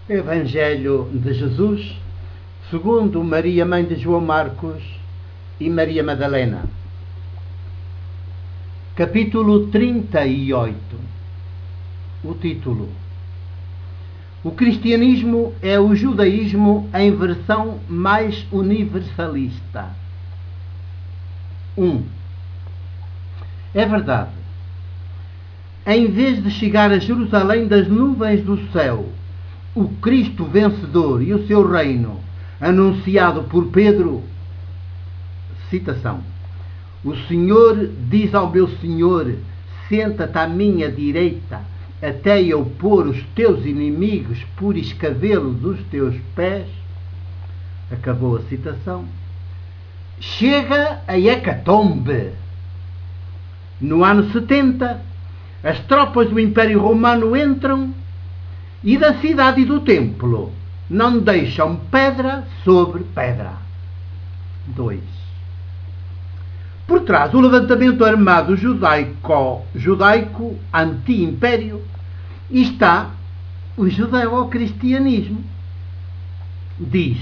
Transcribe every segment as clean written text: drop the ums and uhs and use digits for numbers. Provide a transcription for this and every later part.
Evangelho de Jesus, segundo Maria, mãe de João Marcos e Maria Madalena. Capítulo 38. O título: O cristianismo é o judaísmo em versão mais universalista. 1. É verdade. Em vez de chegar a Jerusalém das nuvens do céu, o Cristo vencedor e o seu reino, anunciado por Pedro, citação: O Senhor diz ao meu Senhor: senta-te à minha direita, até eu pôr os teus inimigos por escabelo dos teus pés. Acabou a citação. Chega a hecatombe. No ano 70, as tropas do Império Romano entram e da cidade e do templo não deixam pedra sobre pedra. 2. Por trás do levantamento armado judaico anti-império está o judeu-cristianismo. Diz: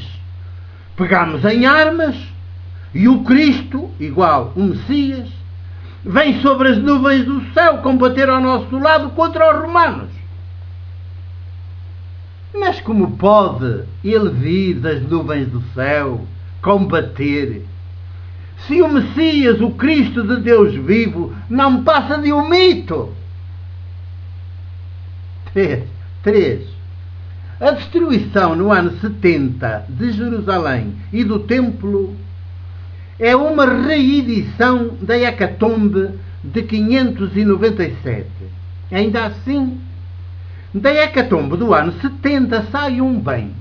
pegamos em armas e o Cristo, igual o Messias, vem sobre as nuvens do céu combater ao nosso lado contra os romanos. Mas como pode ele vir das nuvens do céu combater, se o Messias, o Cristo de Deus vivo, não passa de um mito? 3. A destruição no ano 70 de Jerusalém e do templo é uma reedição da hecatombe de 597. Ainda assim, da hecatombe do ano 70 sai um bem.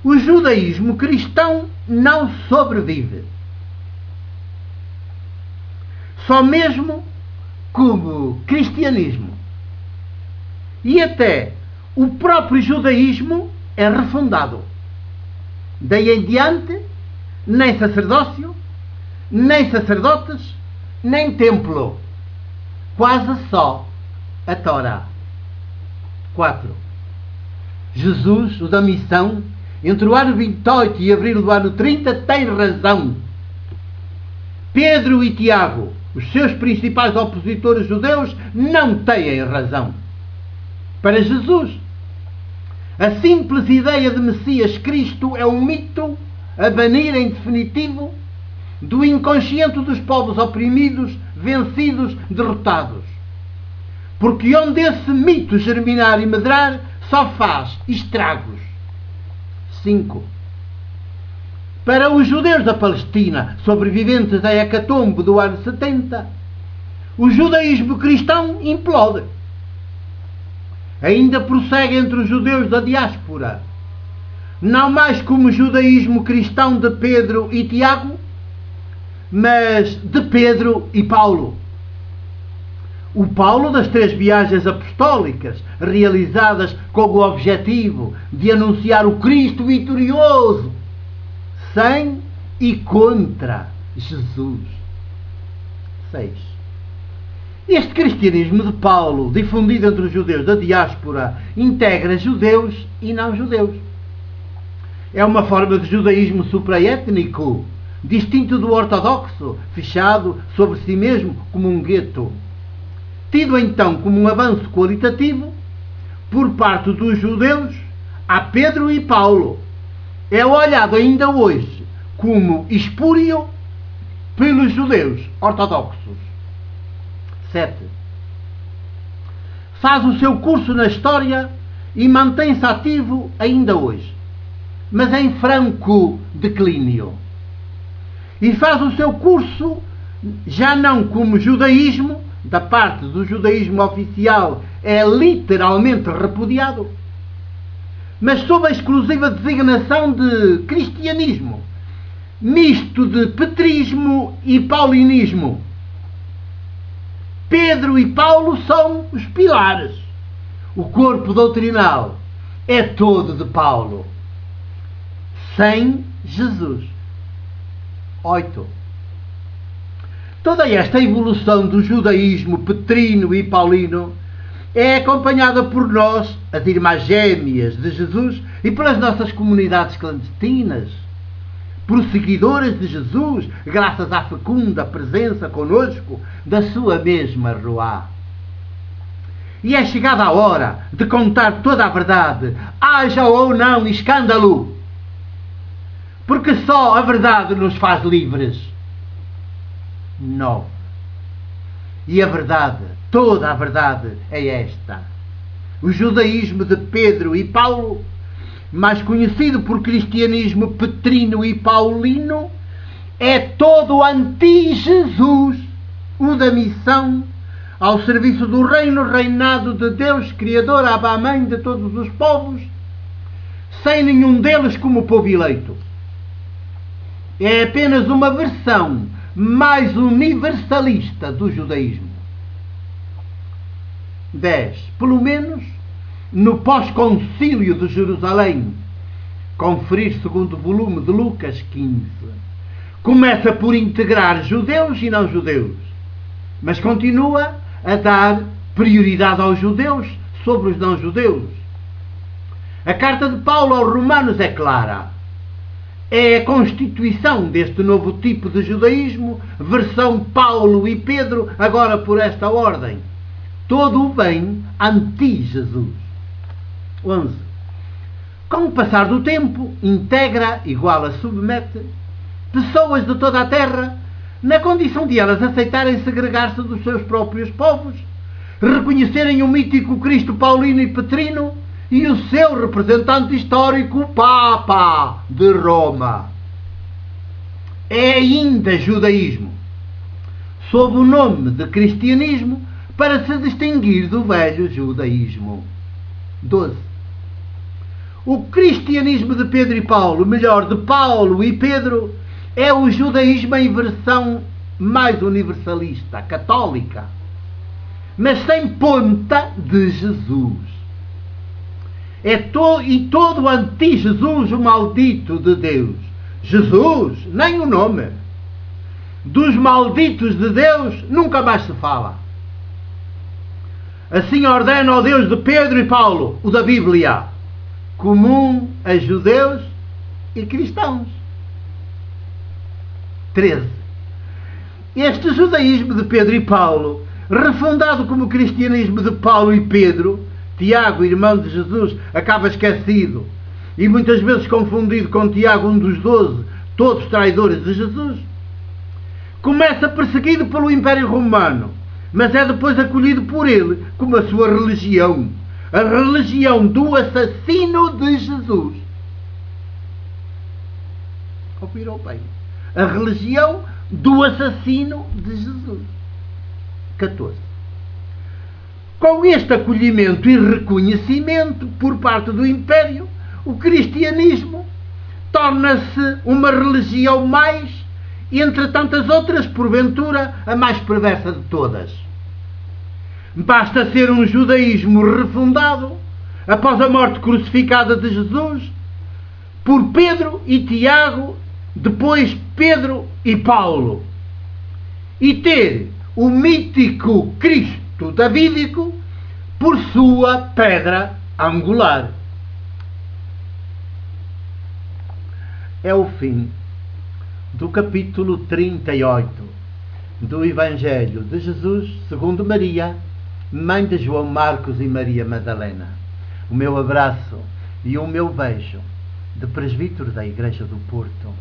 O judaísmo cristão não sobrevive. Só mesmo como cristianismo. E até o próprio judaísmo é refundado. Daí em diante, nem sacerdócio, nem sacerdotes, nem templo. Quase só a Torá. 4. Jesus, o da missão, entre o ano 28 e abril do ano 30, tem razão. Pedro e Tiago, os seus principais opositores judeus, não têm razão. Para Jesus, a simples ideia de Messias Cristo é um mito a banir em definitivo do inconsciente dos povos oprimidos, vencidos, derrotados. Porque onde esse mito germinar e medrar, só faz estragos. 5. Para os judeus da Palestina, sobreviventes da hecatombe do ano 70, o judaísmo cristão implode. Ainda prossegue entre os judeus da diáspora, não mais como o judaísmo cristão de Pedro e Tiago, mas de Pedro e Paulo. O Paulo das 3 viagens apostólicas, realizadas com o objetivo de anunciar o Cristo vitorioso, sem e contra Jesus. 6. Este cristianismo de Paulo, difundido entre os judeus da diáspora, integra judeus e não judeus. É uma forma de judaísmo supraétnico, distinto do ortodoxo, fechado sobre si mesmo como um gueto. Tido então como um avanço qualitativo por parte dos judeus a Pedro e Paulo, é olhado ainda hoje como espúrio pelos judeus ortodoxos. 7. Faz o seu curso na história e mantém-se ativo ainda hoje, mas em franco declínio. E faz o seu curso já não como judaísmo, da parte do judaísmo oficial é literalmente repudiado, mas sob a exclusiva designação de cristianismo, misto de petrismo e paulinismo. Pedro e Paulo são os pilares. O corpo doutrinal é todo de Paulo, sem Jesus. 8. Toda esta evolução do judaísmo petrino e paulino é acompanhada por nós, as irmãs gêmeas de Jesus, e pelas nossas comunidades clandestinas, prosseguidoras de Jesus, graças à fecunda presença conosco da sua mesma Ruá. E é chegada a hora de contar toda a verdade, haja ou não escândalo, porque só a verdade nos faz livres. 9. E a verdade, toda a verdade é esta: o judaísmo de Pedro e Paulo, mais conhecido por cristianismo petrino e paulino, é todo anti-Jesus, o da missão, ao serviço do reino, reinado de Deus, Criador, Abba, Mãe de todos os povos, sem nenhum deles como povo eleito. É apenas uma versão mais universalista do judaísmo. 10. Pelo menos no pós-concílio de Jerusalém, conferir segundo volume de Lucas 15, começa por integrar judeus e não judeus, mas continua a dar prioridade aos judeus sobre os não judeus. A carta de Paulo aos Romanos é clara. É a constituição deste novo tipo de judaísmo, versão Paulo e Pedro, agora por esta ordem. Todo o bem anti-Jesus. 11. Com o passar do tempo, integra, igual a submete, pessoas de toda a terra, na condição de elas aceitarem segregar-se dos seus próprios povos, reconhecerem o mítico Cristo paulino e petrino e o seu representante histórico, o Papa de Roma. É ainda judaísmo, sob o nome de cristianismo, para se distinguir do velho judaísmo. 12. O cristianismo de Pedro e Paulo, melhor, de Paulo e Pedro, é o judaísmo em versão mais universalista, católica, mas sem ponta de Jesus. E todo anti-Jesus, o maldito de Deus. Jesus, nem o nome. Dos malditos de Deus nunca mais se fala. Assim ordena o Deus de Pedro e Paulo, o da Bíblia, comum a judeus e cristãos. 13. Este judaísmo de Pedro e Paulo, refundado como cristianismo de Paulo e Pedro, Tiago, irmão de Jesus, acaba esquecido e muitas vezes confundido com Tiago, um dos 12, todos traidores de Jesus, começa perseguido pelo Império Romano, mas é depois acolhido por ele como a sua religião, a religião do assassino de Jesus. Ouviram bem? A religião do assassino de Jesus. 14. Com este acolhimento e reconhecimento por parte do Império, o cristianismo torna-se uma religião mais, entre tantas outras, porventura, a mais perversa de todas. Basta ser um judaísmo refundado, após a morte crucificada de Jesus, por Pedro e Tiago, depois Pedro e Paulo, e ter o mítico Cristo davídico por sua pedra angular. É o fim do capítulo 38 do Evangelho de Jesus segundo Maria, mãe de João Marcos e Maria Madalena. O meu abraço e o meu beijo de presbítero da Igreja do Porto.